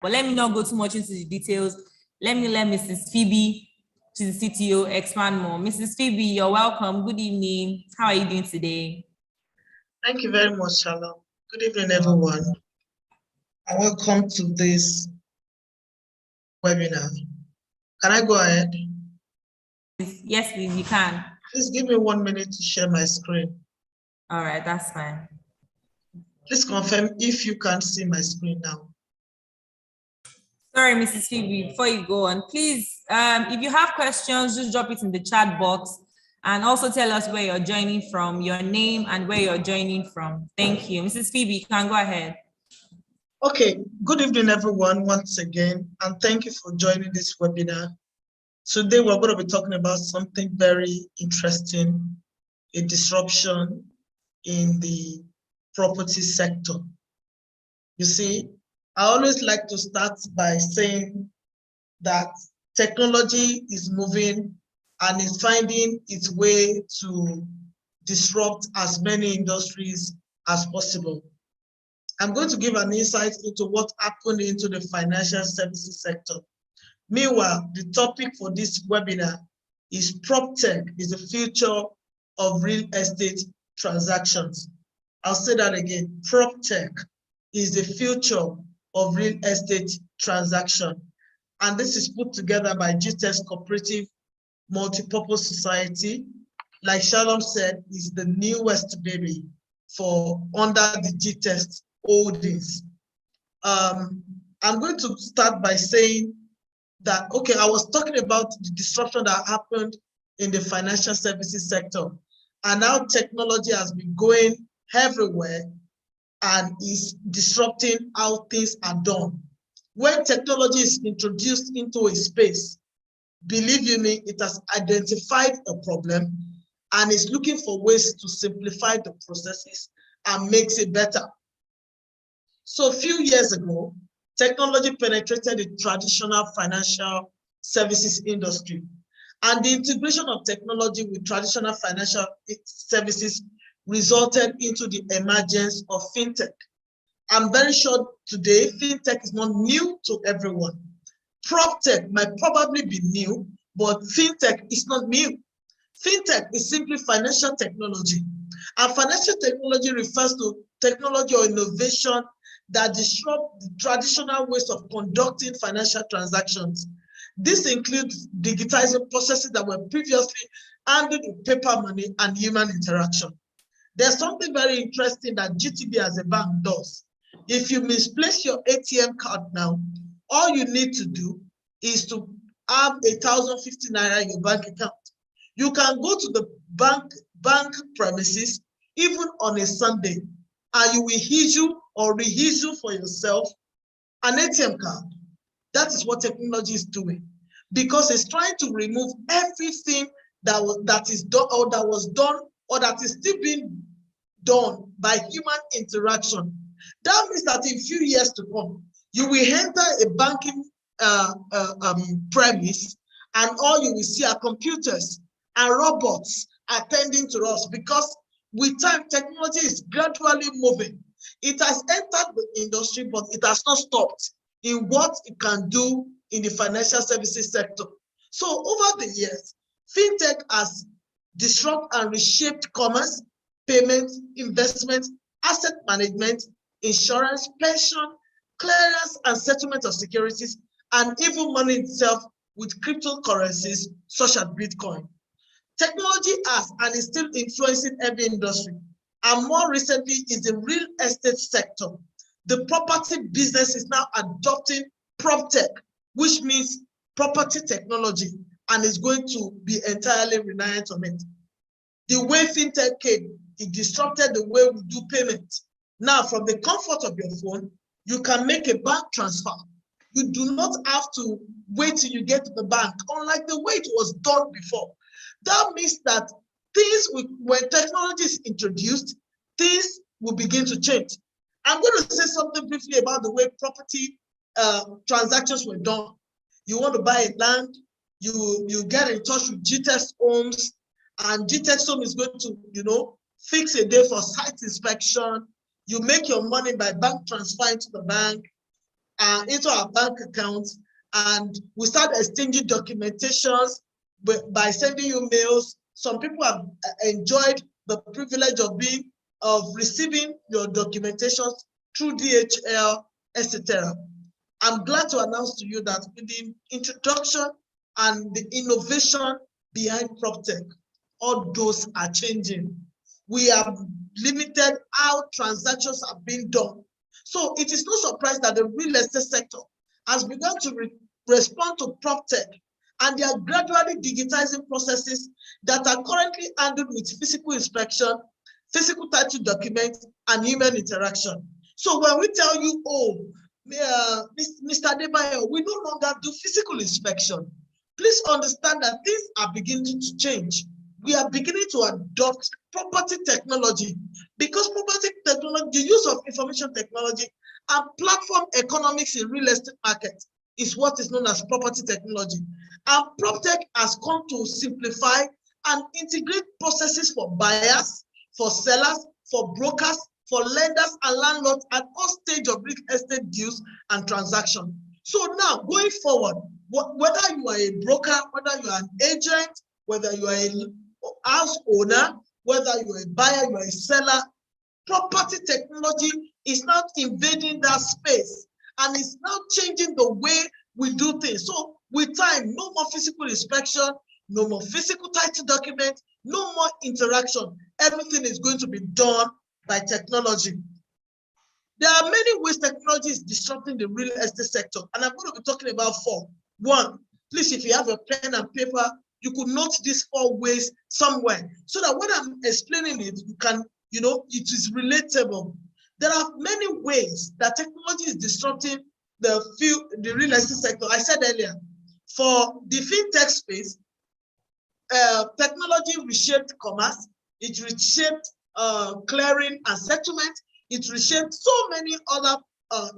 But let me not go too much into the details. Let me let Mrs. Phoebe, she's the CTO, expand more. Mrs. Phoebe, you're welcome. Good evening. How are you doing today? Thank you very much, Shalom. Good evening, everyone. And welcome to this webinar. Can I go ahead? Yes, please, you can. Please give me 1 minute to share my screen. All right, that's fine. Please confirm if you can see my screen now. Sorry, Mrs. Phoebe, before you go on, please, if you have questions, just drop it in the chat box and also tell us where you're joining from, your name and where you're joining from. Thank you. Mrs. Phoebe, you can go ahead. Okay, good evening, everyone, once again, and thank you for joining this webinar. Today, we're going to be talking about something very interesting, a disruption in the property sector. You see, I always like to start by saying that technology is moving and is finding its way to disrupt as many industries as possible. I'm going to give an insight into what happened into the financial services sector. Meanwhile, the topic for this webinar is PropTech is the future of real estate transactions. I'll say that again, PropTech is the future of real estate transaction. And this is put together by Gvest Cooperative Multipurpose Society. Like Shalom said, is the newest baby for under the Gvest holdings. I'm going to start by saying that, okay, I was talking about the disruption that happened in the financial services sector, and now technology has been going everywhere and is disrupting how things are done. When technology is introduced into a space, believe you me, it has identified a problem and is looking for ways to simplify the processes and makes it better. So a few years ago, technology penetrated the traditional financial services industry, and the integration of technology with traditional financial services resulted into the emergence of fintech. I'm very sure today, fintech is not new to everyone. PropTech might probably be new, but fintech is not new. Fintech is simply financial technology. And financial technology refers to technology or innovation that disrupt the traditional ways of conducting financial transactions. This includes digitizing processes that were previously handled with paper money and human interaction. There's something very interesting that GTB as a bank does. If you misplace your ATM card now, all you need to do is to have 1,050 naira in your bank account. You can go to the bank premises even on a Sunday, and you will issue or reissue for yourself an ATM card. That is what technology is doing, because it's trying to remove everything that is done or that was done or that is still being done by human interaction. That means that in a few years to come, you will enter a banking premise, and all you will see are computers and robots attending to us, because with time, technology is gradually moving. It has entered the industry, but it has not stopped in what it can do in the financial services sector. So over the years, fintech has disrupted and reshaped commerce, payments, investment, asset management, insurance, pension, clearance and settlement of securities, and even money itself with cryptocurrencies such as Bitcoin. Technology has and is still influencing every industry, and more recently is the real estate sector. The property business is now adopting PropTech, which means property technology, and is going to be entirely reliant on it. The way fintech came, it disrupted the way we do payment. Now, from the comfort of your phone, you can make a bank transfer. You do not have to wait till you get to the bank, unlike the way it was done before. That means that when technology is introduced, things will begin to change. I'm going to say something briefly about the way property transactions were done. You want to buy a land, you get in touch with Gvest Homes, and Gvest Home is going to, fix a day for site inspection. You make your money by bank transfer into the bank, into our bank accounts, and we start exchanging documentations by sending you mails. Some people have enjoyed the privilege of receiving your documentations through DHL, etc. I'm glad to announce to you that with the introduction and the innovation behind PropTech, all those are changing. We have limited how transactions are being done. So it is no surprise that the real estate sector has begun to respond to PropTech, and they are gradually digitizing processes that are currently handled with physical inspection, physical title documents, and human interaction. So when we tell you, oh, Mr. Debayo, we no longer do physical inspection, please understand that things are beginning to change. We are beginning to adopt property technology, because property technology, the use of information technology and platform economics in real estate market is what is known as property technology. And PropTech has come to simplify and integrate processes for buyers, for sellers, for brokers, for lenders and landlords at all stages of real estate deals and transactions. So now, going forward, whether you are a broker, whether you are an agent, whether you are a house owner, whether you are a buyer, you are a seller, property technology is now invading that space and is now changing the way we do things. So with time, no more physical inspection, no more physical title document, no more interaction. Everything is going to be done by technology. There are many ways technology is disrupting the real estate sector, and I'm going to be talking about 4. 1, please, if you have a pen and paper, you could note these 4 ways somewhere, so that when I'm explaining it, you can, it is relatable. There are many ways that technology is disrupting the real estate sector. I said earlier, for the fintech space, technology reshaped commerce, it reshaped clearing and settlement, it reshaped so many other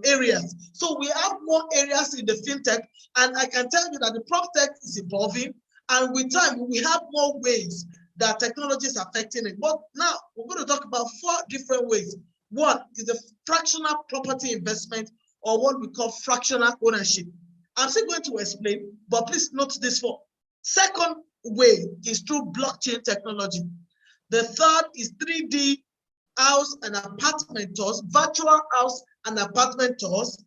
areas. So we have more areas in the fintech, and I can tell you that the PropTech is evolving, and with time we have more ways that technology is affecting it. But now we're going to talk about 4 different ways. 1 is the fractional property investment, or what we call fractional ownership. I'm still going to explain, but please note this 4. Second way is through blockchain technology. The third is 3D house and apartment tours, virtual house and apartment tours.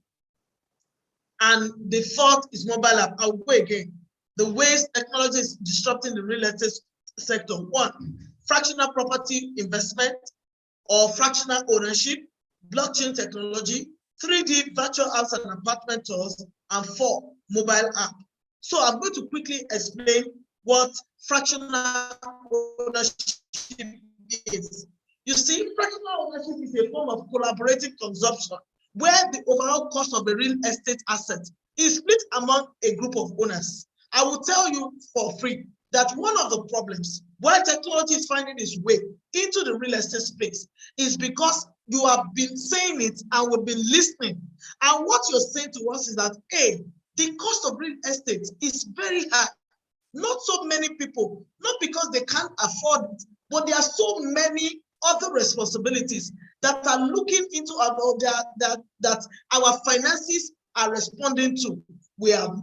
And the 4th is mobile app. I'll go again. The ways technology is disrupting the real estate sector. 1, fractional property investment or fractional ownership, blockchain technology, 3D virtual house and apartment tours, and 4, mobile app. So I'm going to quickly explain what fractional ownership is. You see, fractional ownership is a form of collaborative consumption where the overall cost of a real estate asset is split among a group of owners. I will tell you for free that one of the problems why technology is finding its way into the real estate space is because you have been saying it and we've been listening. And what you're saying to us is that, hey, the cost of real estate is very high. Not so many people, not because they can't afford it, but there are so many other responsibilities that are looking into that our finances are responding to. We have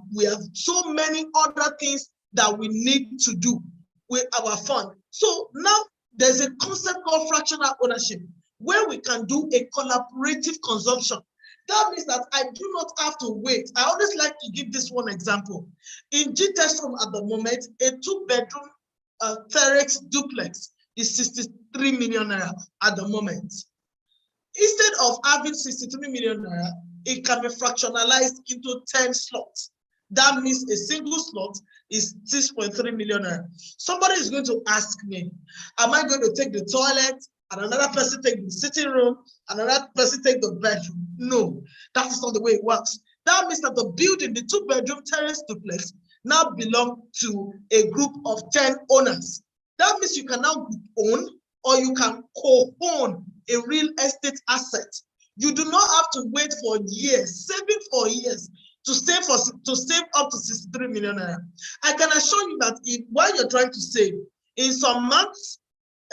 so many other things that we need to do with our fund. So now there's a concept called fractional ownership, where we can do a collaborative consumption. That means that I do not have to wait. I always like to give this one example. In Gvest at the moment, a 2-bedroom terrace duplex is 63 million naira at the moment. Instead of having 63 million naira, it can be fractionalized into 10 slots. That means a single slot is 6.3 million naira. Somebody is going to ask me, am I going to take the toilet and another person take the sitting room and another person take the bedroom? No, that is not the way it works. That means that the building, the 2-bedroom terrace duplex, now belong to a group of 10 owners. That means you can now own or you can co-own a real estate asset. You do not have to wait for years, saving for years to save up to 63 million naira. I can assure you that while you're trying to save, in some months,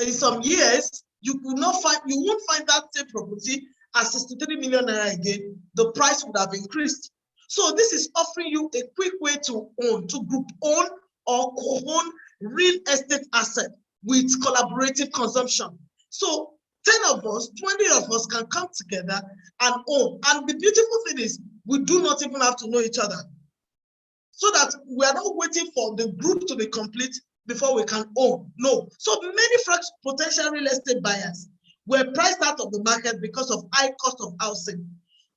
in some years, you won't find that same property at 63 million naira again, the price would have increased. So this is offering you a quick way to own, to group own or co-own real estate asset with collaborative consumption. So 10 of us, 20 of us can come together and own. And the beautiful thing is we do not even have to know each other. So that we are not waiting for the group to be complete before we can own. No. So many potential real estate buyers were priced out of the market because of high cost of housing.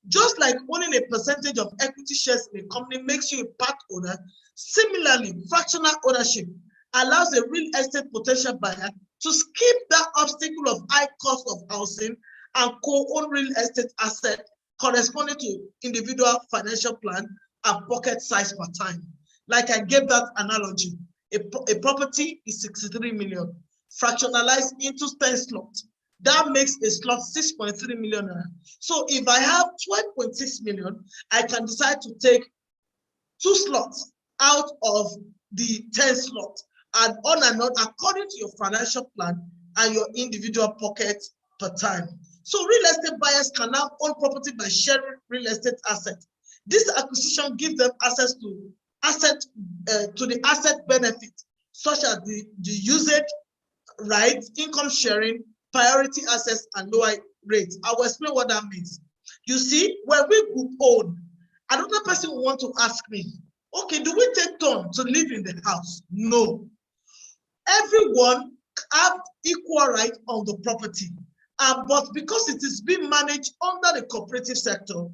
Just like owning a percentage of equity shares in a company makes you a part owner, similarly, fractional ownership allows a real estate potential buyer to skip that obstacle of high cost of housing and co-own real estate asset corresponding to individual financial plan and pocket size per time. Like I gave that analogy, a property is 63 million, fractionalized into 10 slots. That makes a slot 6.3 million. So if I have 12.6 million, I can decide to take 2 slots out of the 10 slots and on and on according to your financial plan and your individual pocket per time. So real estate buyers can now own property by sharing real estate assets. This acquisition gives them access to the asset benefit, such as the usage rights, income sharing, priority access, and lower rates. I will explain what that means. You see, when we group own, another person will want to ask me, okay, do we take turn to live in the house? No. Everyone have equal right on the property, but because it is being managed under the cooperative sector,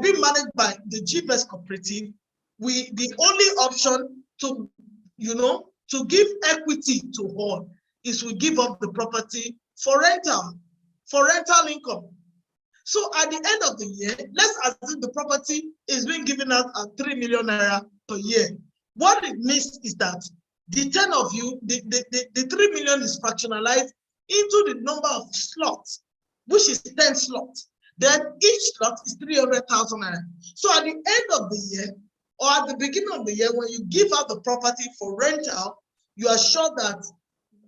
being managed by the Gvest cooperative, the only option to give equity to all is we give up the property for rental income. So at the end of the year, let's assume the property is being given out at 3 million naira per year. What it means is that the 10 of you, the 3 million is fractionalized into the number of slots, which is 10 slots. Then each slot is 300,000 naira. So at the end of the year, or at the beginning of the year, when you give out the property for rental, you are sure that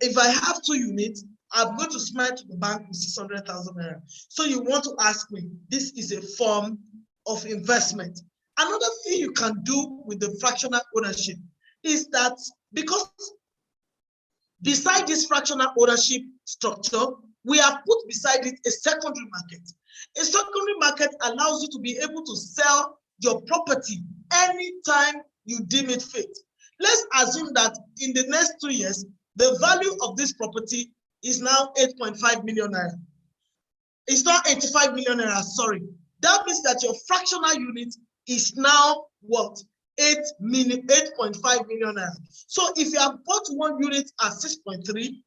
if I have 2 units, I'm going to smile to the bank with 600,000 naira. So you want to ask me, this is a form of investment. Another thing you can do with the fractional ownership is that because beside this fractional ownership structure, we have put beside it a secondary market. A secondary market allows you to be able to sell your property anytime you deem it fit. Let's assume that in the next 2 years, the value of this property is now 8.5 million naira. It's not 85 million naira, sorry. That means that your fractional unit is now what? 8.5 million naira. So if you have bought 1 unit at 6.3,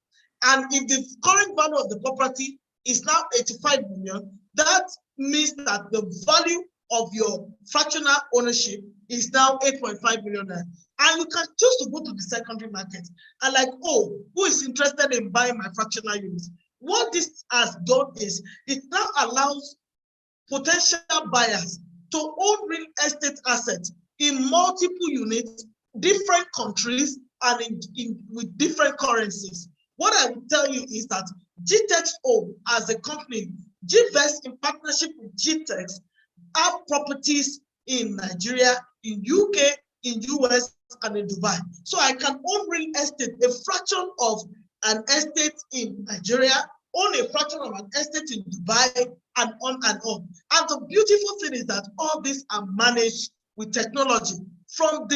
and if the current value of the property is now 85 million, that means that the value of your fractional ownership is now 8.5 million naira. And you can choose to go to the secondary market and like, oh, who is interested in buying my fractional units? What this has done is it now allows potential buyers to own real estate assets in multiple units, different countries, and with different currencies. What I will tell you is that GTEX as a company, Gvest in partnership with GTEX, have properties in Nigeria, in UK, in US, and in Dubai. So I can own real estate, a fraction of an estate in Nigeria, own a fraction of an estate in Dubai, and on and on. And the beautiful thing is that all these are managed with technology from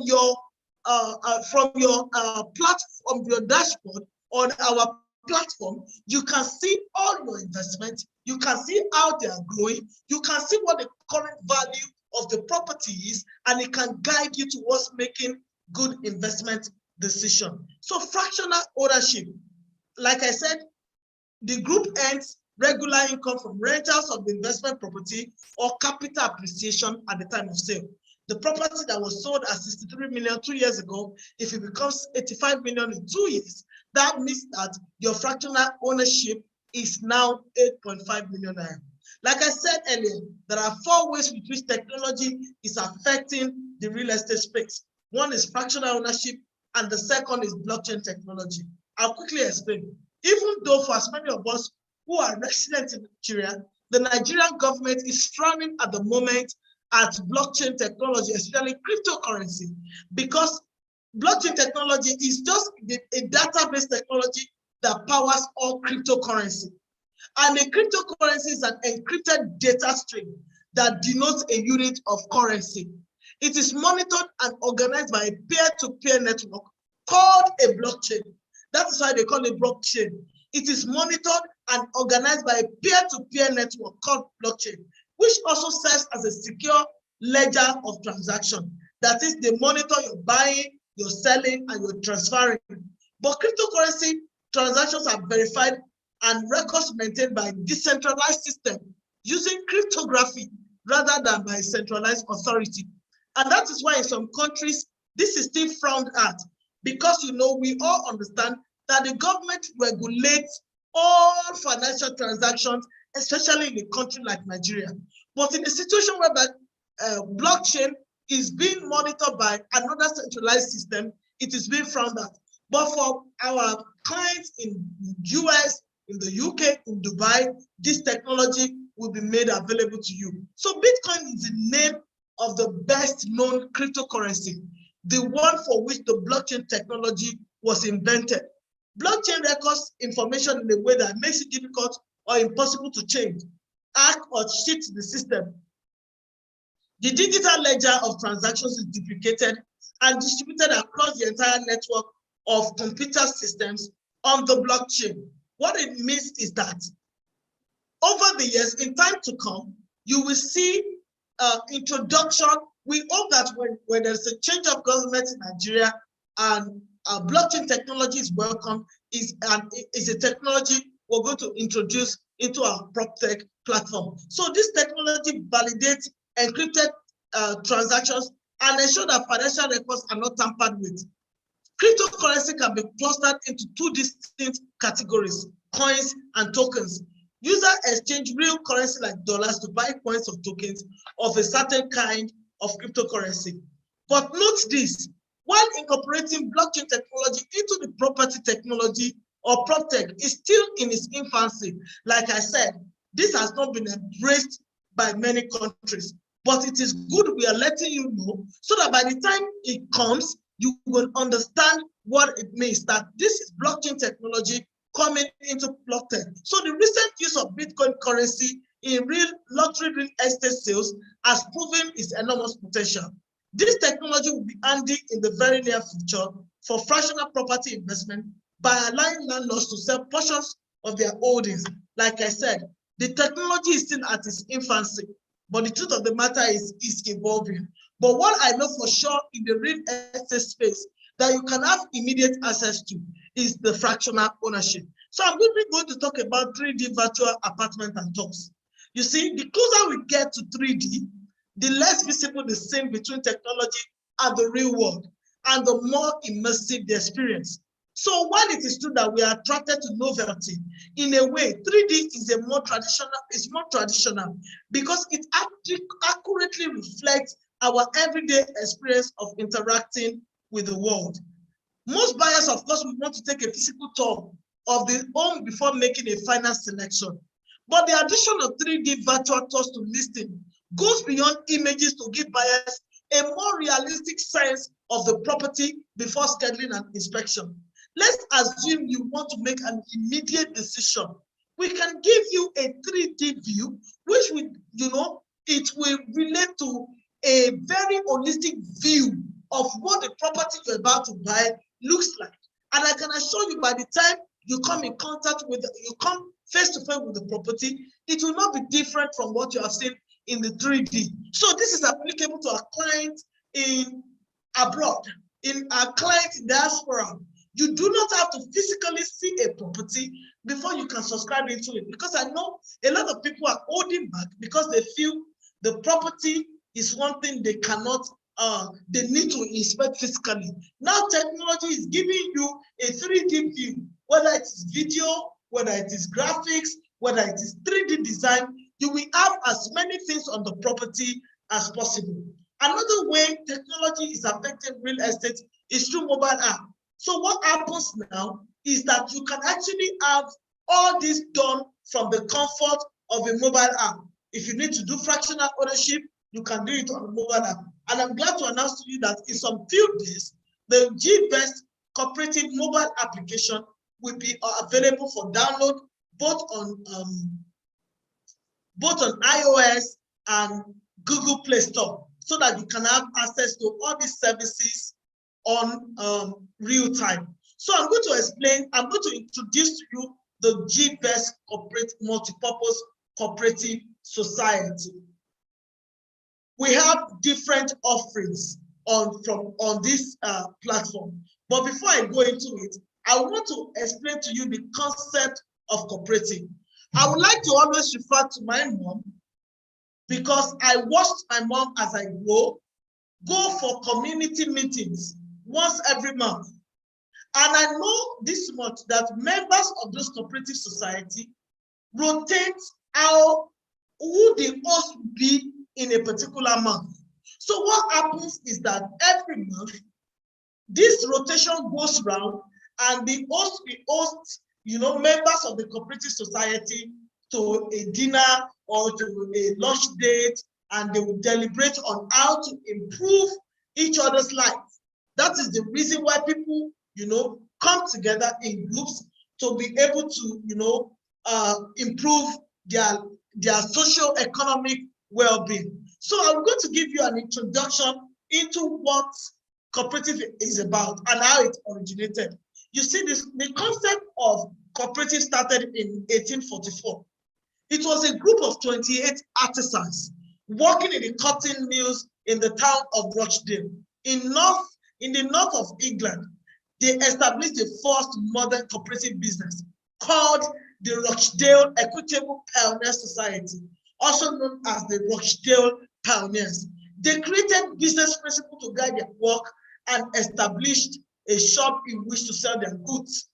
your platform, your dashboard on our platform. You can see all your investments. You can see how they are growing. You can see what the current value of the property is, and it can guide you towards making good investment decision. So fractional ownership, like I said, the group earns regular income from rentals of the investment property or capital appreciation at the time of sale. The property that was sold at 63 million 2 years ago, if it becomes 85 million in 2 years, that means that your fractional ownership is now 8.5 million naira. Like I said earlier, there are 4 ways with which technology is affecting the real estate space. One is fractional ownership, and the second is blockchain technology. I'll quickly explain. Even though for as many of us who are resident in Nigeria, the Nigerian government is frowning at the moment at blockchain technology, especially cryptocurrency, because blockchain technology is just a database technology that powers all cryptocurrency. And a cryptocurrency is an encrypted data stream that denotes a unit of currency. It is monitored and organized by a peer-to-peer network called a blockchain. That is why they call it blockchain. It is monitored and organized by a peer-to-peer network called blockchain, which also serves as a secure ledger of transaction. That is, they monitor your buying, your selling, and your transferring. But cryptocurrency transactions are verified and records maintained by a decentralized system using cryptography rather than by a centralized authority. And that is why in some countries, this is still frowned at, because we all understand that the government regulates all financial transactions, especially in a country like Nigeria. But in a situation where blockchain is being monitored by another centralized system, it is being frowned at. But for our clients in the US, in the UK, in Dubai, this technology will be made available to you. So Bitcoin is the name of the best known cryptocurrency, the one for which the blockchain technology was invented. Blockchain records information in a way that makes it difficult or impossible to change, hack, or cheat the system. The digital ledger of transactions is duplicated and distributed across the entire network of computer systems on the blockchain. What it means is that over the years, in time to come, you will see introduction. We hope that when there's a change of government in Nigeria and blockchain technology is welcome, is a technology we're going to introduce into our PropTech platform. So this technology validates encrypted transactions and ensure that financial records are not tampered with. Cryptocurrency can be clustered into two distinct categories: coins and tokens. Users exchange real currency like dollars to buy coins of tokens of a certain kind of cryptocurrency. But note this: while incorporating blockchain technology into the property technology or PropTech is still in its infancy. Like I said, this has not been embraced by many countries, but it is good we are letting you know so that by the time it comes, you will understand what it means, that this is blockchain technology coming into PropTech. So the recent use of Bitcoin currency in luxury real estate sales has proven its enormous potential. This technology will be handy in the very near future for fractional property investment by allowing landlords to sell portions of their holdings. Like I said, the technology is still at its infancy, but the truth of the matter is it's evolving. But what I know for sure in the real estate space that you can have immediate access to is the fractional ownership. So I'm going to talk about 3D virtual apartment and talks. You see, the closer we get to 3D, the less visible the scene between technology and the real world, and the more immersive the experience. So while it is true that we are attracted to novelty, in a way, 3D is more traditional because it accurately reflects our everyday experience of interacting with the world. Most buyers, of course, will want to take a physical tour of the home before making a final selection. But the addition of 3D virtual tours to listing goes beyond images to give buyers a more realistic sense of the property before scheduling an inspection. Let's assume you want to make an immediate decision. We can give you a 3D view, which it will relate to a very holistic view of what the property you're about to buy looks like. And I can assure you, by the time you come in contact with, you come face to face with the property, it will not be different from what you have seen in the 3D. So this is applicable to our clients in abroad, in our clients in diaspora. You do not have to physically see a property before you can subscribe into it, because I know a lot of people are holding back because they feel the property is one thing they cannot, they need to inspect physically. Now technology is giving you a 3D view, whether it is video, whether it is graphics, whether it is 3D design. You will have as many things on the property as possible. Another way technology is affecting real estate is through mobile app. So what happens now is that you can actually have All this done from the comfort of a mobile app. If you need to do fractional ownership, you can do it on a mobile app. And I'm glad to announce to you that in some few days, the Gvest cooperative mobile application will be available for download both on iOS and Google Play Store, so that you can have access to all these services on real time. So I'm going to introduce to you the Gvest Corporate Multipurpose Cooperative Society. We have different offerings on this platform. But before I go into it, I want to explain to you the concept of cooperative. I would like to always refer to my mom, because I watched my mom as I go for community meetings once every month. And I know this much, that members of those cooperative society rotate who the host will be in a particular month. So what happens is that every month, this rotation goes round, and the host will host, members of the cooperative society to a dinner or to a lunch date, and they will deliberate on how to improve each other's lives. That is the reason why people, come together in groups to be able to, improve their socio-economic well-being. So I'm going to give you an introduction into what cooperative is about and how it originated. You see, the concept of cooperative started in 1844. It was a group of 28 artisans working in the cotton mills in the town of Rochdale in the north of England. They established the first modern cooperative business called the Rochdale Equitable Pioneer Society, also known as the Rochdale Pioneers. They created business principles to guide their work and established a shop in which to sell their goods.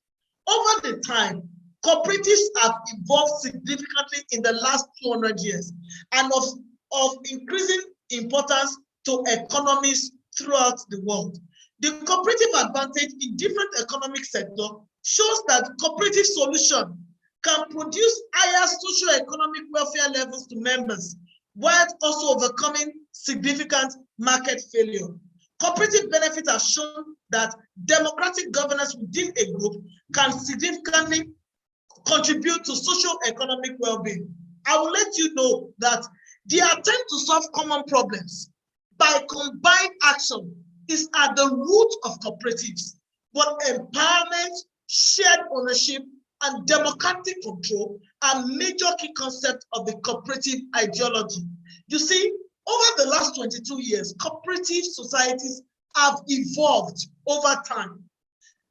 Over the time, cooperatives have evolved significantly in the last 200 years and of increasing importance to economies throughout the world. The cooperative advantage in different economic sectors shows that cooperative solution can produce higher socio-economic welfare levels to members, while also overcoming significant market failure. Cooperative benefits have shown that democratic governance within a group can significantly contribute to socio-economic well-being. I will let you know that the attempt to solve common problems by combined action is at the root of cooperatives, but empowerment, shared ownership, and democratic control are major key concepts of the cooperative ideology. You see, over the last 22 years, cooperative societies have evolved over time.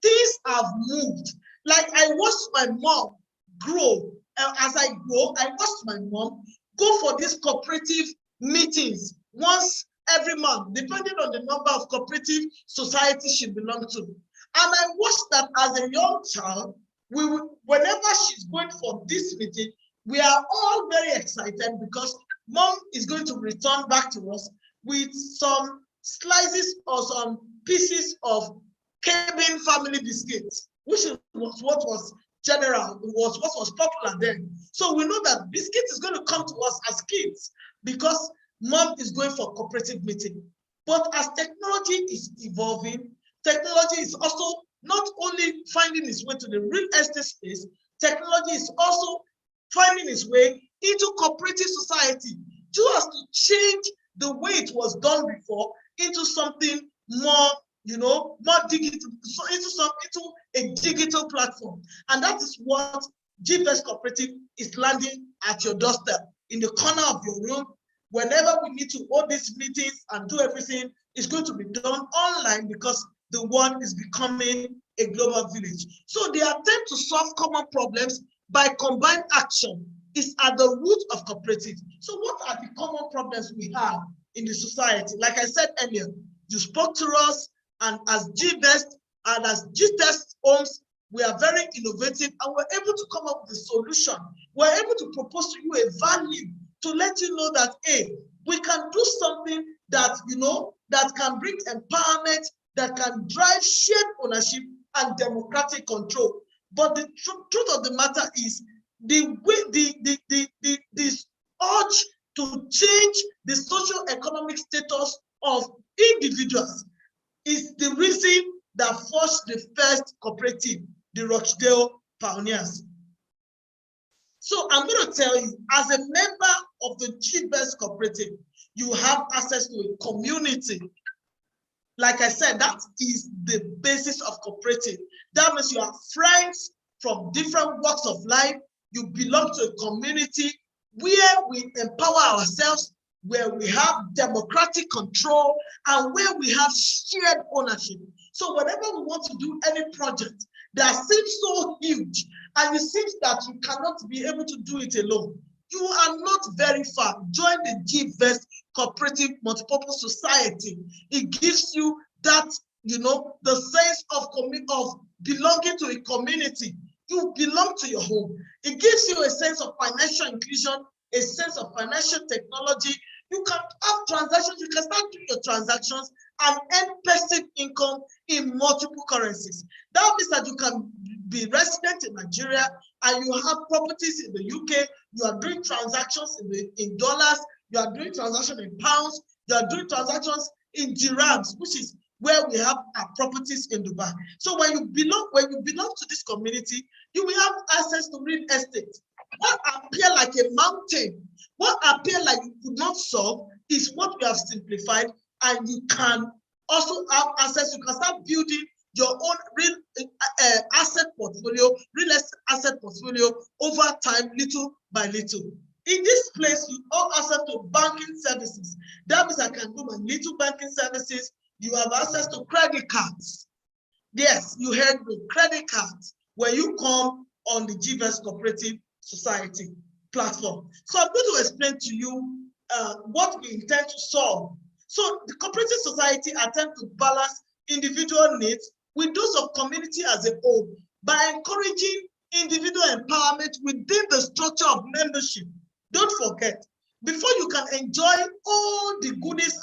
Things have moved. Like I watched my mom grow. As I grow, I watched my mom go for these cooperative meetings once every month, depending on the number of cooperative societies she belonged to. And I watched that as a young child, whenever she's going for this meeting, we are all very excited because mom is going to return back to us with some slices or some pieces of Caribbean family biscuits, which was what was general, what was popular then. So we know that biscuit is going to come to us as kids because mom is going for cooperative meeting. But as technology is evolving, technology is also not only finding its way to the real estate space, technology is also finding its way into cooperative society, just to change the way it was done before into something more, more digital, so into a digital platform. And that is what Gvest Cooperative is landing at your doorstep, in the corner of your room. Whenever we need to hold these meetings and do everything, it's going to be done online because the world is becoming a global village. So the attempt to solve common problems by combined action is at the root of cooperative. So what are the common problems we have in the society? Like I said earlier, you spoke to us, and as Gvest and as Gvest Homes, we are very innovative and we're able to come up with a solution. We're able to propose to you a value to let you know that, hey, we can do something that, that can bring empowerment, that can drive shared ownership and democratic control. But the truth of the matter is the way this urge to change the socio-economic status of individuals is the reason that forced the first cooperative, the Rochdale Pioneers. So I'm going to tell you, as a member of the Gvest cooperative, you have access to a community. Like I said, that is the basis of cooperative. That means you have friends from different walks of life. You belong to a community where we empower ourselves, where we have democratic control, and where we have shared ownership. So whenever we want to do any project that seems so huge, and it seems that you cannot be able to do it alone, you are not very far. Join the Gvest Cooperative Multipurpose Society. It gives you that, the sense of belonging to a community. You belong to your home. It gives you a sense of financial inclusion, a sense of financial technology. You can have transactions. You can start doing your transactions and earn passive income in multiple currencies. That means that you can be resident in Nigeria and you have properties in the UK. You are doing transactions in dollars. You are doing transactions in pounds. You are doing transactions in dirhams, which is where we have our properties in Dubai. So when you belong to this community, you will have access to real estate. What appear like a mountain, what appear like you could not solve, is what we have simplified, and you can also have access. You can start building your own real asset portfolio, real asset portfolio over time, little by little. In this place, you have access to banking services. That means I can do my little banking services. You have access to credit cards. Yes, you heard me, credit cards, when you come on the Gvest Cooperative Society platform. So I'm going to explain to you what we intend to solve. So the cooperative society attempts to balance individual needs with those of community as a whole by encouraging individual empowerment within the structure of membership. Don't forget, before you can enjoy all the goodies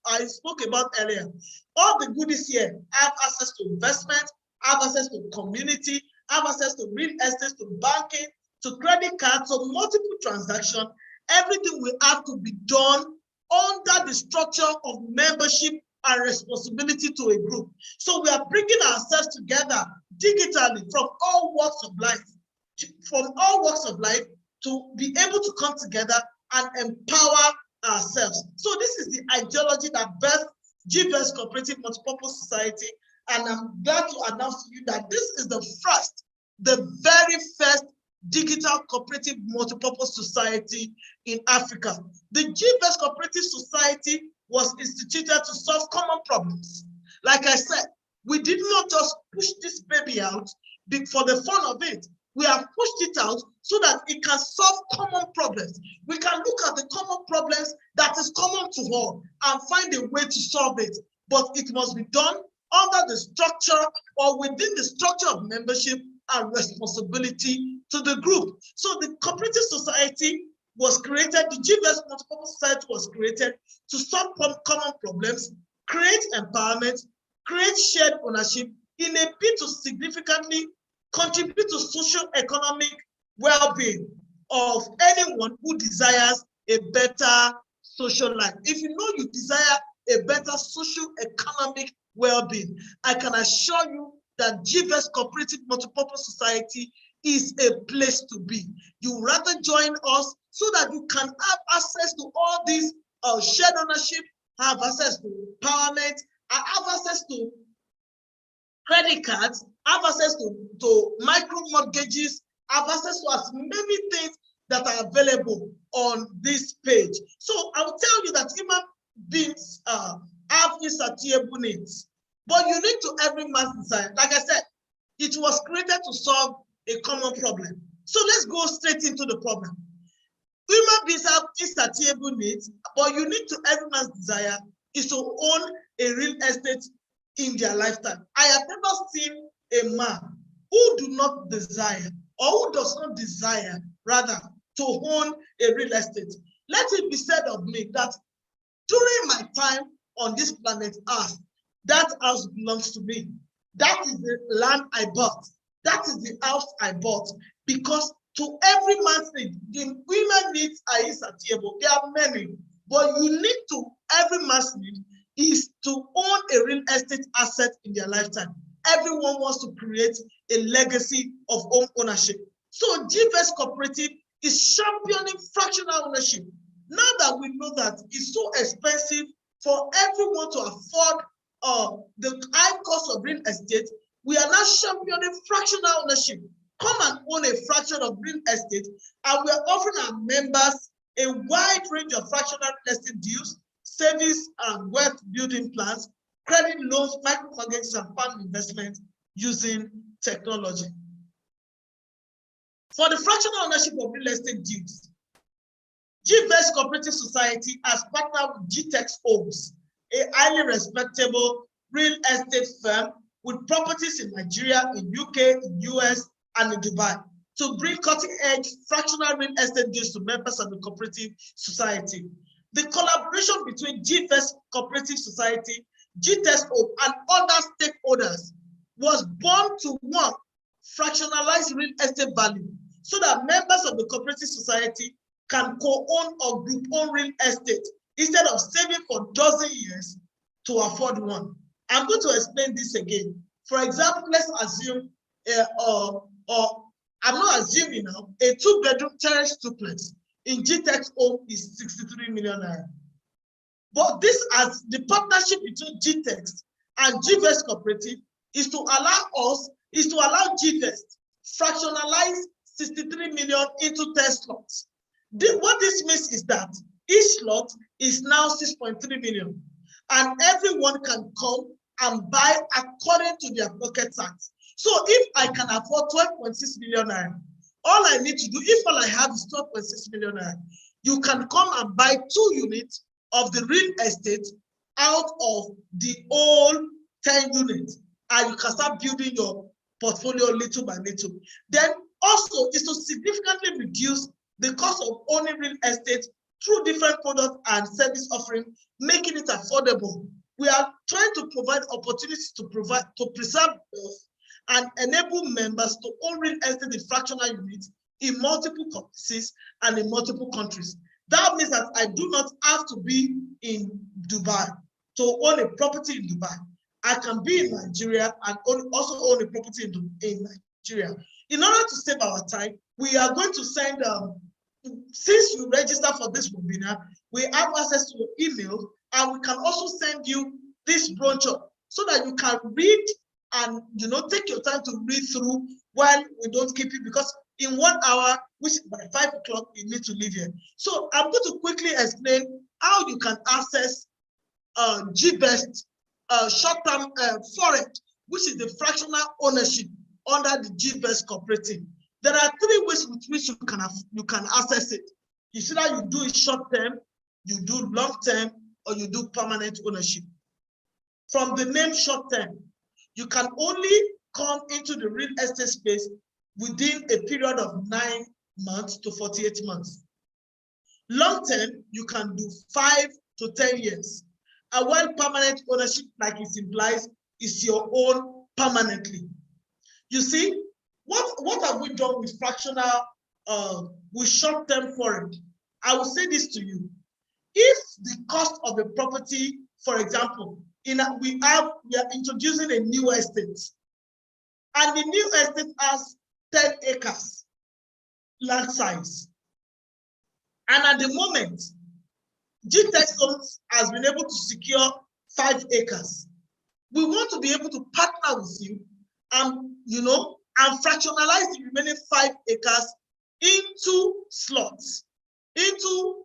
I spoke about earlier, all the goodies here, have access to investment, have access to community, have access to real estate, to banking, to credit cards, so multiple transactions. Everything will have to be done under the structure of membership and responsibility to a group. So we are bringing ourselves together digitally from all walks of life, to be able to come together and empower ourselves. So this is the ideology that birthed Gvest Cooperative Multipurpose Society, and I'm glad to announce to you that this is the very first digital cooperative multipurpose society in Africa. The Gvest Cooperative Society was instituted to solve common problems. Like I said, we did not just push this baby out for the fun of it. We have pushed it out so that it can solve common problems. We can look at the common problems that is common to all and find a way to solve it. But it must be done under the structure or within the structure of membership and responsibility to the group. So the cooperative society was created, the Gvest Multipurpose Society was created to solve common problems, create empowerment, create shared ownership in a bid to significantly contribute to socio-economic well-being of anyone who desires a better social life. If you know you desire a better socio-economic well-being, I can assure you that Gvest Cooperative Multipurpose Society is a place to be. You rather join us so that you can have access to all these shared ownership, have access to empowerment, have access to credit cards, have access to micro mortgages, have access to as many things that are available on this page. So I will tell you that human beings have insatiable needs, but you need to every man's desire. Like I said, it was created to solve a common problem. So let's go straight into the problem. Human beings have insatiable needs, but you need to every man's desire is to own a real estate in their lifetime. I have never seen a man who do not desire, or who does not desire, rather, to own a real estate. Let it be said of me that during my time on this planet Earth, that house belongs to me. That is the land I bought. That is the house I bought, because to every man's need, the women needs are insatiable. There are many, but you need to, every man's need is to own a real estate asset in their lifetime. Everyone wants to create a legacy of home ownership. So Gvest Cooperative is championing fractional ownership. Now that we know that it's so expensive for everyone to afford the high cost of real estate, we are now championing fractional ownership. Come and own a fraction of real estate, and we are offering our members a wide range of fractional real estate deals, savings and wealth building plans, credit loans, microfinance, and farm investment using technology. For the fractional ownership of real estate deals, Gvest Cooperative Society has partnered with GTEX Homes, a highly respectable real estate firm with properties in Nigeria, in UK, in US, and in Dubai, to bring cutting-edge fractional real estate deals to members of the cooperative society. The collaboration between Gvest Cooperative Society, GTEX Home, and other stakeholders was born to, one, fractionalize real estate value so that members of the cooperative society can co-own or group-own real estate instead of saving for dozen years to afford one. I'm going to explain this again. For example, let's assume, I'm not assuming now, a two-bedroom terrace duplex in GTEX Home is 63 million naira. But this, as the partnership between GTEX and Gvest Cooperative, is to allow Gvest fractionalize 63 million into 10 slots. What this means is that each slot is now 6.3 million, and everyone can come and buy according to their pocket size. So if I can afford 12.6 million naira, all I need to do, if all I have is 12.6 million naira, you can come and buy 2 units of the real estate out of the whole 10 units, and you can start building your portfolio little by little. Then also is to significantly reduce the cost of owning real estate through different product and service offering, making it affordable. We are trying to provide opportunities to preserve wealth and enable members to own real estate in fractional units in multiple currencies and in multiple countries. That means that I do not have to be in Dubai to own a property in Dubai. I can be in Nigeria and also own a property in Nigeria. In order to save our time, we are going to send, since you register for this webinar, we have access to your email, and we can also send you this brochure so that you can read and take your time to read through while we don't keep you, because in 1 hour, which by 5 o'clock, you need to leave here. So I'm going to quickly explain how you can access Gvest short-term forex, which is the fractional ownership under the Gvest Cooperative. There are 3 ways with which you can access it. It's either you do it short-term, you do long-term, or you do permanent ownership. From the name short-term, you can only come into the real estate space within a period of 9 months to 48 months. Long-term, you can do 5 to 10 years. And while permanent ownership, like it implies, is your own permanently. You see, what have we done with fractional, with short-term foreign? I will say this to you. If the cost of a property, for example, we are introducing a new estate, and the new estate has 10 acres land size. And at the moment, GTEX Homes has been able to secure 5 acres. We want to be able to partner with you and, and fractionalize the remaining 5 acres into slots, into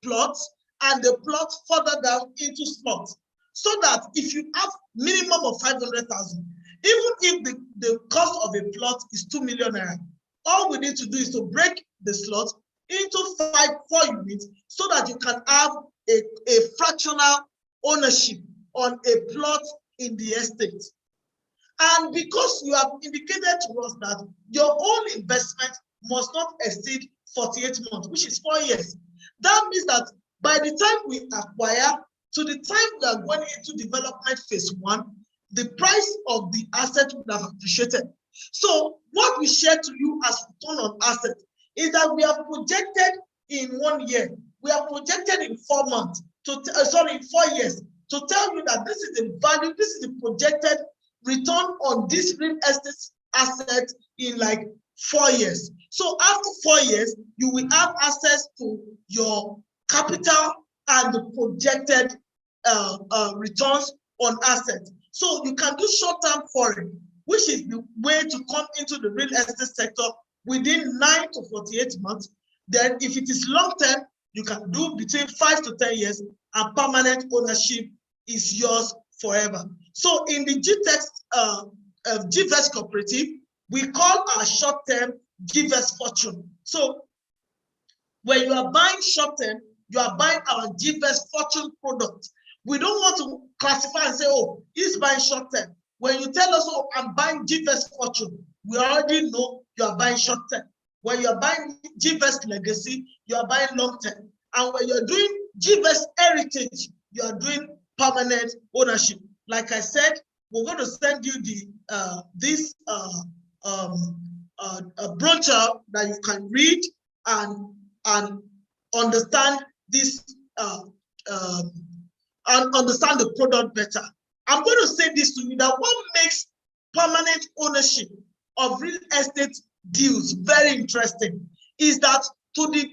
plots, and the plot further down into slots, so that if you have minimum of 500,000, even if the cost of a plot is 2 million naira, all we need to do is to break the slot into 4 units so that you can have a fractional ownership on a plot in the estate. And because you have indicated to us that your own investment must not exceed 48 months, which is 4 years, that means that by the time we acquire to the time we are going into development phase 1, the price of the asset would have appreciated. So what we share to you as return on asset is that we have projected in 1 year, we have projected in 4 months, in 4 years, to tell you that this is the value, this is the projected return on this real estate asset in like 4 years. So after 4 years, you will have access to your capital and the projected returns on assets. So you can do short-term foreign, which is the way to come into the real estate sector within 9 to 48 months. Then if it is long-term, you can do between 5 to 10 years, and permanent ownership is yours forever. So in the Gvest cooperative, we call our short-term Gvest Fortune. So when you are buying short-term, you are buying our Gvest Fortune product. We don't want to classify and say, oh, he's buying short-term. When you tell us, oh, I'm buying Gvest Fortune, we already know you are buying short-term. When you're buying Gvest Legacy, you are buying long-term. And when you're doing Gvest Heritage, you are doing permanent ownership. Like I said, we're going to send you the brochure that you can read and understand this and understand the product better. I'm going to say this to you, that what makes permanent ownership of real estate deals very interesting is that to the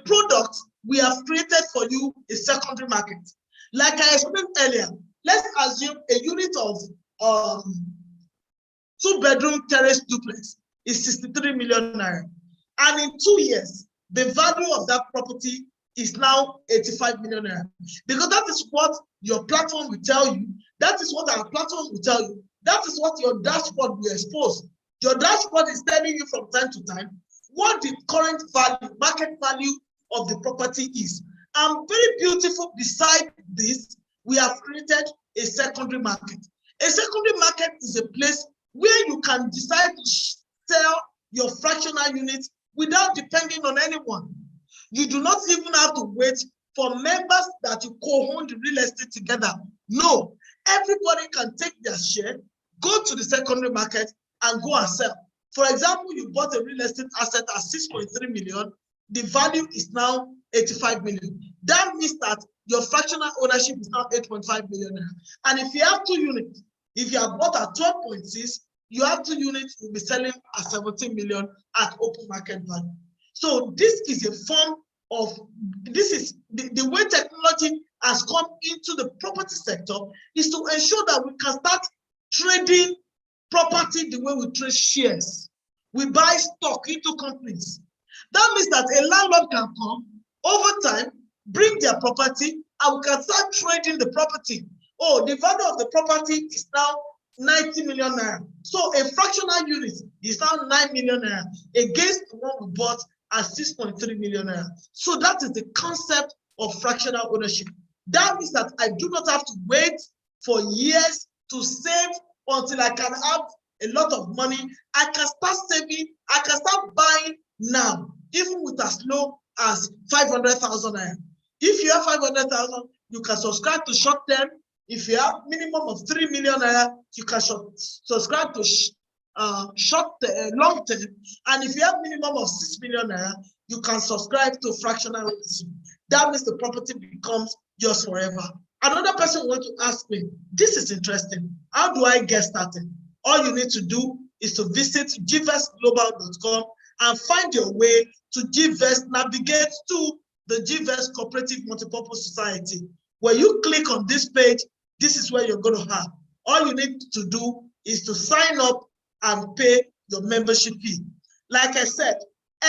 product, we have created for you a secondary market. Like I explained earlier, let's assume a unit of 2-bedroom terrace duplex is 63 million naira. And in 2 years, the value of that property is now 85 million naira. Because that is what your platform will tell you. That is what our platform will tell you. That is what your dashboard will expose. Your dashboard is telling you from time to time what the current value, market value of the property is. And very beautiful, beside this, we have created a secondary market. A secondary market is a place where you can decide to sell your fractional units without depending on anyone. You do not even have to wait for members that you co-own the real estate together. No, everybody can take their share, go to the secondary market and go and sell. For example, you bought a real estate asset at 6.3 million, the value is now 85 million. That means that your fractional ownership is now 8.5 million. And if you have 2 units, if you have bought at 12.6, you have 2 units, you'll be selling at 17 million at open market value. So this is a form of, this is the way technology has come into the property sector, is to ensure that we can start trading property the way we trade shares. We buy stock into companies. That means that a landlord can come over time, bring their property, and we can start trading the property. Oh, the value of the property is now 90 million naira. So a fractional unit is now 9 million naira against the one we bought at 6.3 million naira. So that is the concept of fractional ownership. That means that I do not have to wait for years to save until I can have a lot of money. I can start saving, I can start buying now, even with as low as 500,000 naira. If you have 500,000, you can subscribe to short term. If you have minimum of 3 million naira, you can subscribe to long term. And if you have minimum of 6 million naira, you can subscribe to fractional ownership. That means the property becomes yours forever. Another person wants to ask me, this is interesting. How do I get started? All you need to do is to visit gvestglobal.com and find your way to Gvest, navigate to the Gvest Cooperative Multipurpose Society. When you click on this page, this is where you're going to have. All you need to do is to sign up and pay your membership fee. Like I said,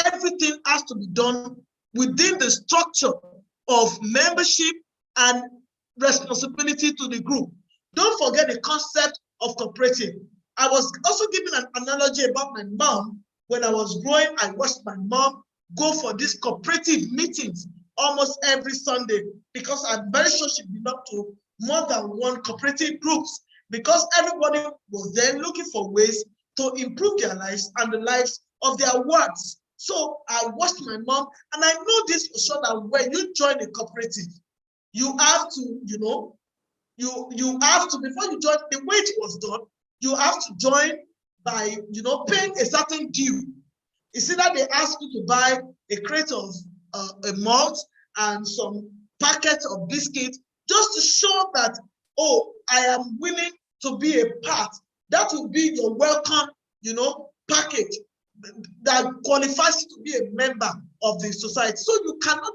everything has to be done within the structure of membership and responsibility to the group. Don't forget the concept of cooperative. I was also giving an analogy about my mom. When I was growing, I watched my mom go for these cooperative meetings almost every Sunday, because I'm very sure she belonged to more than one cooperative groups, because everybody was there looking for ways to improve their lives and the lives of their wards. So I watched my mom, and I know this for sure, that when you join a cooperative, you have to, you have to, before you join, the way it was done, You have to join by, paying a certain due. It's either they ask you to buy a crate of a malt and some packets of biscuits just to show that, oh, I am willing to be a part. That will be your welcome, package that qualifies you to be a member of the society. So you cannot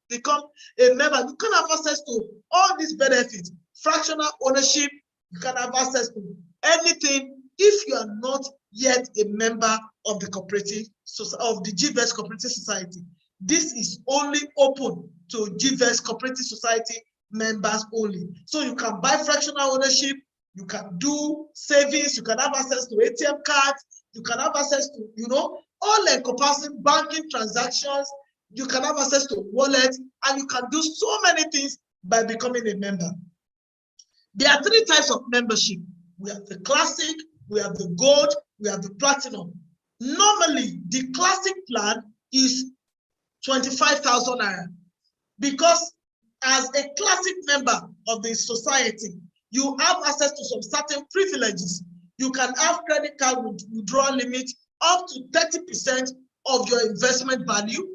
become a member. You can have access to all these benefits. Fractional ownership, you can have access to anything if you are not yet a member of the cooperative, of the Gvest Cooperative Society. This is only open to Gvest Cooperative Society members only. So you can buy fractional ownership, you can do savings, you can have access to ATM cards, you can have access to, all encompassing banking transactions, you can have access to wallets, and you can do so many things by becoming a member. There are 3 types of membership. We have the classic, we have the gold, we have the platinum. Normally, the classic plan is 25,000 naira, because as a classic member of the society, you have access to some certain privileges. You can have credit card withdrawal limit up to 30% of your investment value.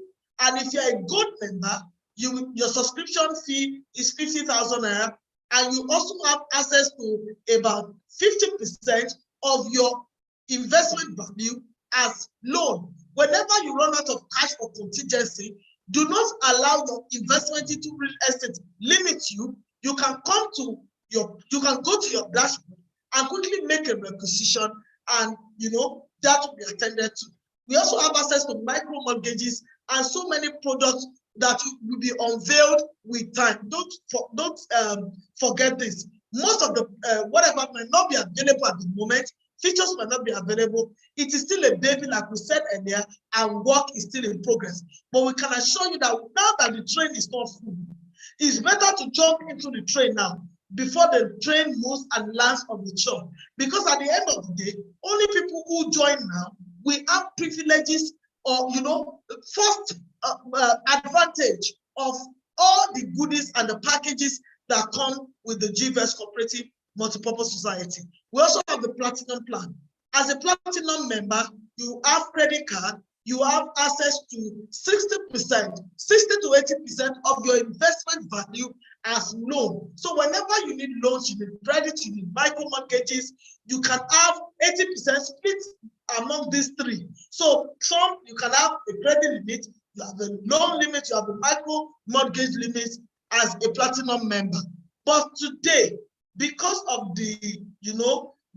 And if you're a gold member, your subscription fee is 50,000 naira, and you also have access to about 50% of your investment value as loan. Whenever you run out of cash for contingency, do not allow your investment into real estate limit you. You can go to your dashboard and quickly make a requisition, and that will be attended to. We also have access to micro mortgages and so many products that will be unveiled with time. Don't forget this. Most of the whatever might not be available at the moment, features might not be available. It is still a baby, like we said earlier, and work is still in progress. But we can assure you that now that the train is not full, it's better to jump into the train now before the train moves and lands on the shore. Because at the end of the day, only people who join now will have privileges or, first advantage of all the goodies and the packages that come with the Gvest Cooperative Multipurpose Society. We also have the Platinum Plan. As a Platinum member, you have credit card, you have access to 60% to 80% of your investment value as loan. So whenever you need loans, you need credit, you need micro mortgages, you can have 80% split among these 3. So some you can have a credit limit, you have a loan limit, you have a micro mortgage limit as a Platinum member. But today, because of the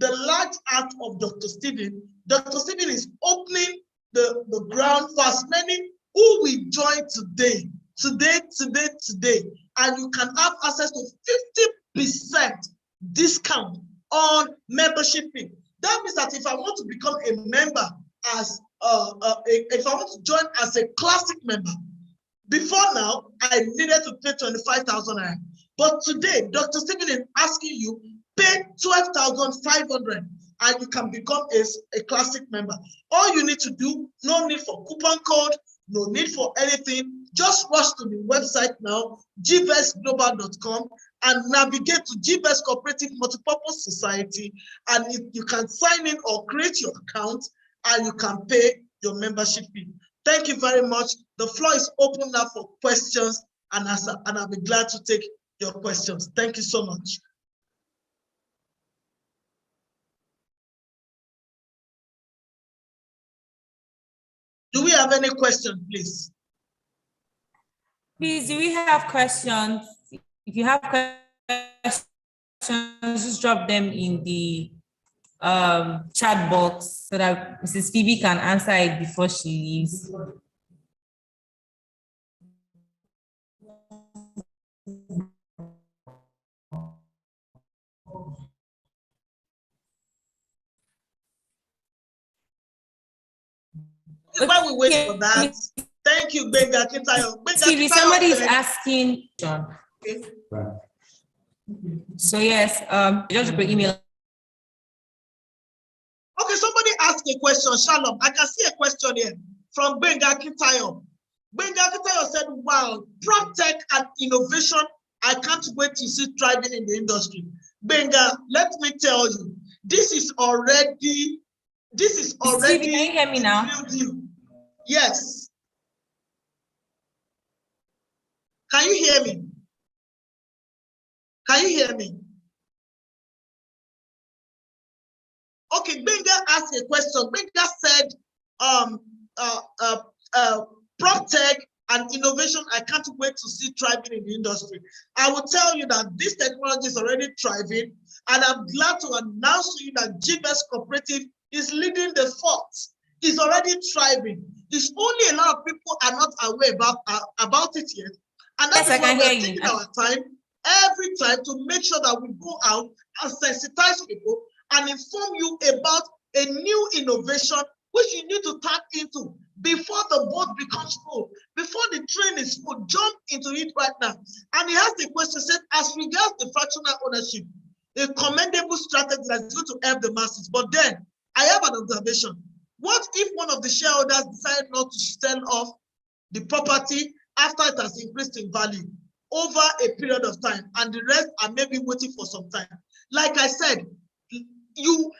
large act of Dr. Stephen is opening the ground for as many who will join today, and you can have access to 50% discount on membership fee. That means that if I want to become a member as if I want to join as a classic member, before now I needed to pay 25,000 naira. But today, Dr. Stephen is asking you pay 12,500 and you can become a classic member. All you need to do, no need for coupon code, no need for anything. Just rush to the website now, gvestglobal.com, and navigate to Gvest Cooperative Multipurpose Society, and you can sign in or create your account and you can pay your membership fee. Thank you very much. The floor is open now for questions and answer, and I'll be glad to take your questions. Thank you so much. Do we have any questions, please? Please, do we have questions? If you have questions, just drop them in the chat box so that Mrs. Phoebe can answer it before she leaves. While we wait for that, thank you, Benga Kintayo. Phoebe, somebody is asking. Okay. So yes, just put email. Okay, somebody asked a question, Shalom. I can see a question here from Benga Kintayo. Benga Kintayo said, wow, prop tech and innovation, I can't wait to see thriving in the industry. Benga, let me tell you, This is already Can you hear me now? Yes. Can you hear me? Can you hear me? Okay, Benga asked a question. Benga said, prop tech and innovation, I can't wait to see thriving in the industry. I will tell you that this technology is already thriving, and I'm glad to announce to you that Gvest Cooperative is leading the fort. It's already thriving. It's only a lot of people are not aware about it yet. And that's why we're taking our time every time to make sure that we go out and sensitize people and inform you about a new innovation which you need to tap into before the boat becomes full, before the train is full. Jump into it right now. And he has the question said, as regards the fractional ownership, a commendable strategy that's going to help the masses. But then I have an observation. What if one of the shareholders decide not to sell off the property after it has increased in value over a period of time, and the rest are maybe waiting for some time? Like I said, your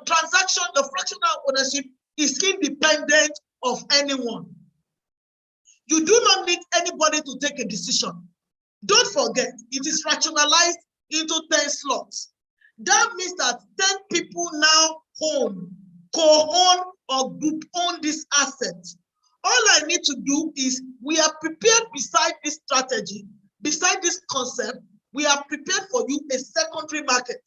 transaction, the fractional ownership is independent of anyone. You do not need anybody to take a decision. Don't forget, it is fractionalized into 10 slots. That means that 10 people now co-own or group own this asset. All I need to do is, we are prepared beside this strategy, beside this concept, we are prepared for you a secondary market.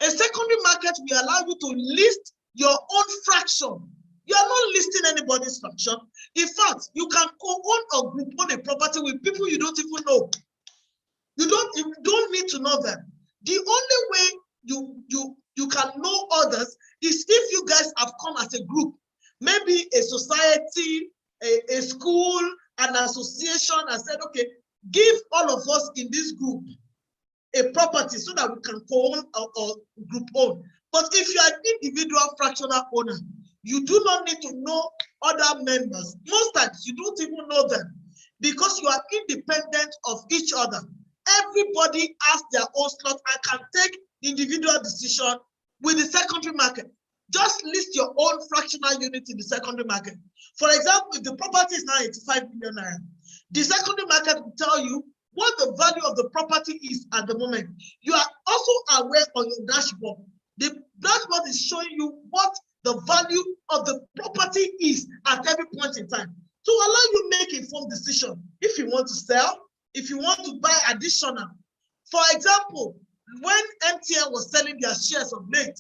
A secondary market will allow you to list your own fraction. You are not listing anybody's fraction. In fact, you can co-own or group own a property with people you don't even know. You don't need to know them. The only way you can know others is if you guys have come as a group, maybe a society, a school, an association, and said, okay, give all of us in this group a property so that we can co-own or group own. But if you are an individual fractional owner, you do not need to know other members. Most times you don't even know them because you are independent of each other. Everybody has their own slot and can take individual decision with the secondary market. Just list your own fractional unit in the secondary market. For example, if the property is now 85 million naira, the secondary market will tell you what the value of the property is at the moment. You are also aware on your dashboard. The dashboard is showing you what the value of the property is at every point in time to allow you make informed decision. If you want to sell, if you want to buy additional. For example, when MTN was selling their shares of late,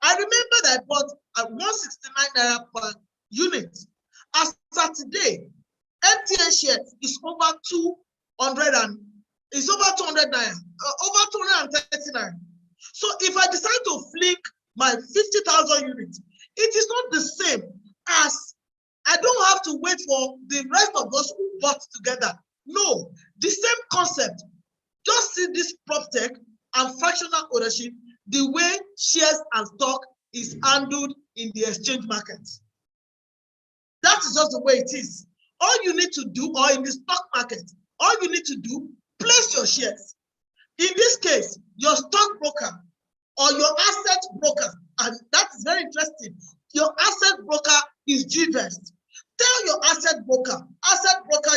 I remember that I bought at 169 naira per unit. As of today, MTN shares is over 200 naira, over 230 naira. So if I decide to flick my 50,000 units, it is not the same as I don't have to wait for the rest of us who bought together. No, the same concept. Just see this prop tech and fractional ownership, the way shares and stock is handled in the exchange markets. That is just the way it is. All you need to do, or in the stock market, all you need to do, place your shares. In this case, your stockbroker or your asset broker, and that is very interesting. Your asset broker is Gvest. Tell your asset broker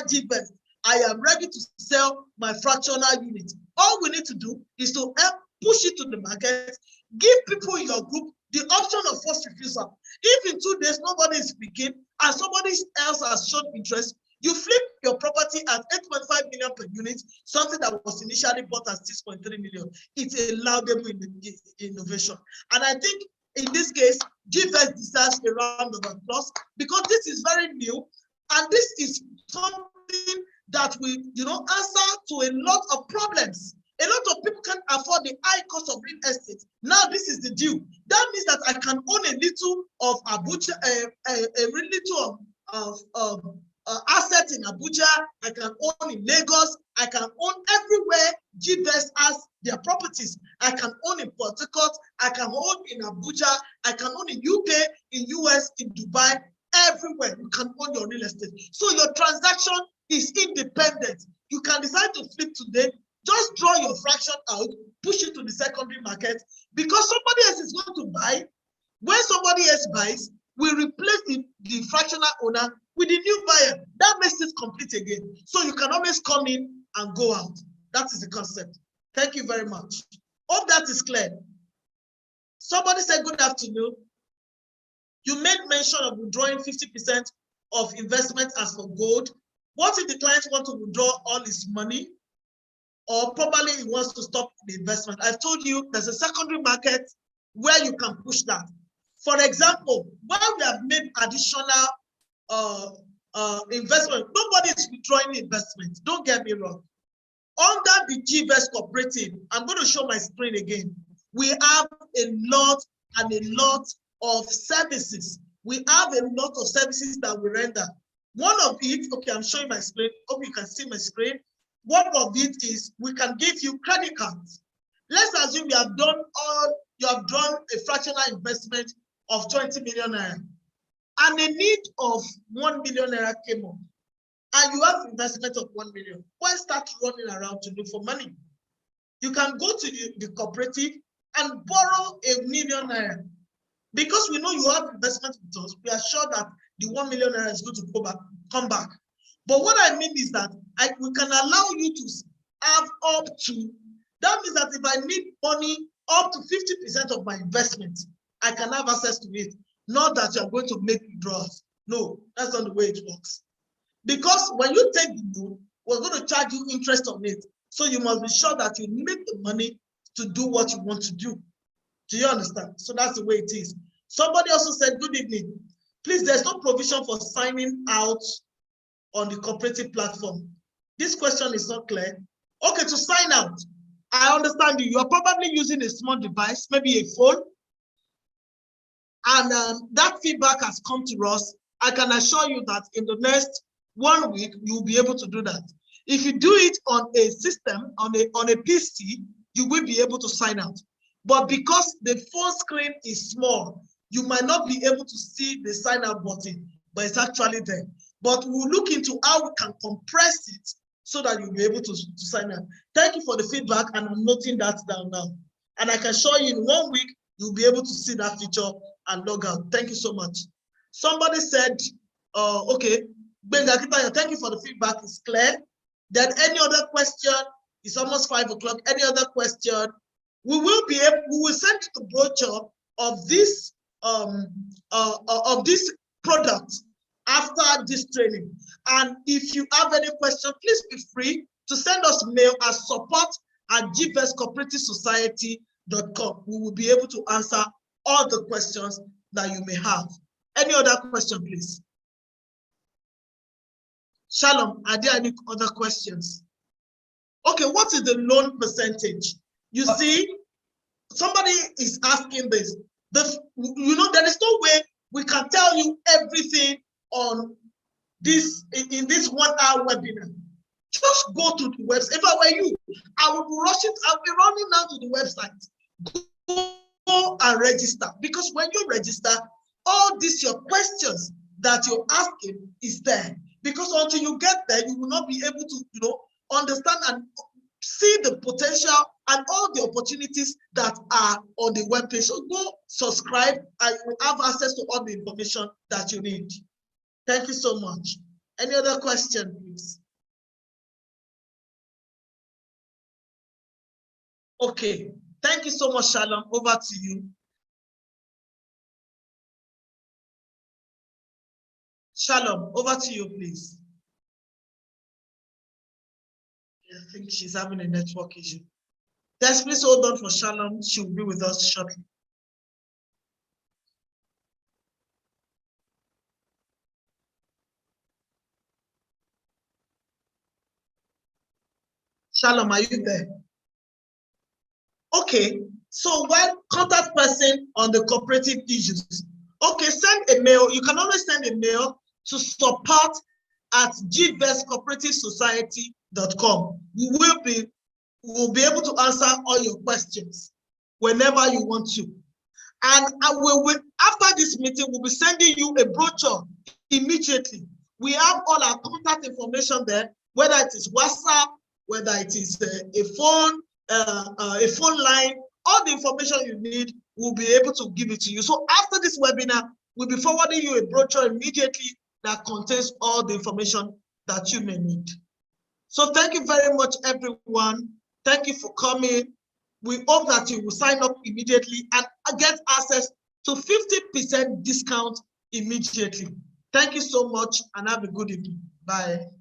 Gvest, I am ready to sell my fractional unit. All we need to do is to help push it to the market, give people in your group the option of first refusal. If in 2 days nobody is speaking and somebody else has shown interest, you flip your property at 8.5 million per unit, something that was initially bought at 6.3 million. It's a laudable innovation. And I think in this case, Gvest deserves a round of applause because this is very new, and this is something that will, answer to a lot of problems. A lot of people can't afford the high cost of real estate. Now this is the deal. That means that I can own a little of Abuja, a little of asset in Abuja. I can own in Lagos. I can own everywhere Gvest has their properties. I can own in Port Harcourt. I can own in Abuja. I can own in UK, in US, in Dubai. Everywhere you can own your real estate. So your transaction is independent. You can decide to flip today, Just draw your fraction out, push it to the secondary market, because somebody else is going to buy. When somebody else buys, we replace the fractional owner with the new buyer. That makes it complete again. So you can always come in and go out. That is the concept. Thank you very much. Hope that is clear. Somebody said good afternoon. You made mention of withdrawing 50% of investment as for gold. What if the client wants to withdraw all his money, or probably he wants to stop the investment? I've told you there's a secondary market where you can push that. For example, when we have made additional investment, nobody is withdrawing investment. Don't get me wrong. Under the Gvest cooperative, I'm going to show my screen again. We have a lot of services. We have a lot of services that we render. One of it, okay, I'm showing my screen. Hope you can see my screen. One of it is we can give you credit cards. Let's assume you have done a fractional investment of 20 million naira, and a need of 1 million naira came up, and you have investment of 1 million. Why start running around to look for money? You can go to the cooperative and borrow 1 million naira. Because we know you have investment with us, we are sure that the 1 million naira is going to come back. But what I mean is that we can allow you to have up to, that means that if I need money up to 50% of my investment, I can have access to it. Not that you're going to make withdrawals. No, that's not the way it works. Because when you take the loan, we're going to charge you interest on it. So you must be sure that you make the money to do what you want to do. Do you understand? So that's the way it is. Somebody also said, good evening. Please, there's no provision for signing out on the cooperative platform. This question is not clear. Okay, to sign out, I understand you. You're probably using a small device, maybe a phone, and that feedback has come to us. I can assure you that in the next 1 week, you'll be able to do that. If you do it on a system, on a PC, you will be able to sign out. But because the phone screen is small, you might not be able to see the sign out button, but it's actually there. But we'll look into how we can compress it so that you'll be able to sign out. Thank you for the feedback, and I'm noting that down now. And I can show you in 1 week, you'll be able to see that feature and log out. Thank you so much. Somebody said, okay, thank you for the feedback, it's clear. Then any other question? It's almost 5 o'clock. Any other question? We will send the brochure of this product after this training. And if you have any question, please be free to send us mail at support@gvestcooperativesociety.com. We will be able to answer all the questions that you may have. Any other question, please? Shalom, are there any other questions? Okay, what is the loan percentage? You see, somebody is asking this. There is no way we can tell you everything on this in this 1 hour webinar. Just go to the website. If I were you, I would rush it. I'll be running now to the website. Go and register, because when you register, all these your questions that you're asking is there. Because until you get there, you will not be able to, understand and see the potential and all the opportunities that are on the webpage. So go subscribe and you will have access to all the information that you need. Thank you so much. Any other question, please? Okay. Thank you so much, Shalom. Over to you. Shalom, over to you, please. I think she's having a network issue. Yes, please hold on for Shalom. She will be with us shortly. Shalom, are you there? Okay, so one contact person on the cooperative issues. Okay, send a mail. You can always send a mail to support@gvestcooperativesociety.com. We will be able to answer all your questions whenever you want to. And after this meeting, we'll be sending you a brochure immediately. We have all our contact information there, whether it is WhatsApp, whether it is a phone line, all the information you need, we'll be able to give it to you. So after this webinar, we'll be forwarding you a brochure immediately that contains all the information that you may need. So thank you very much, everyone. Thank you for coming. We hope that you will sign up immediately and get access to 50% discount immediately. Thank you so much and have a good evening. Bye.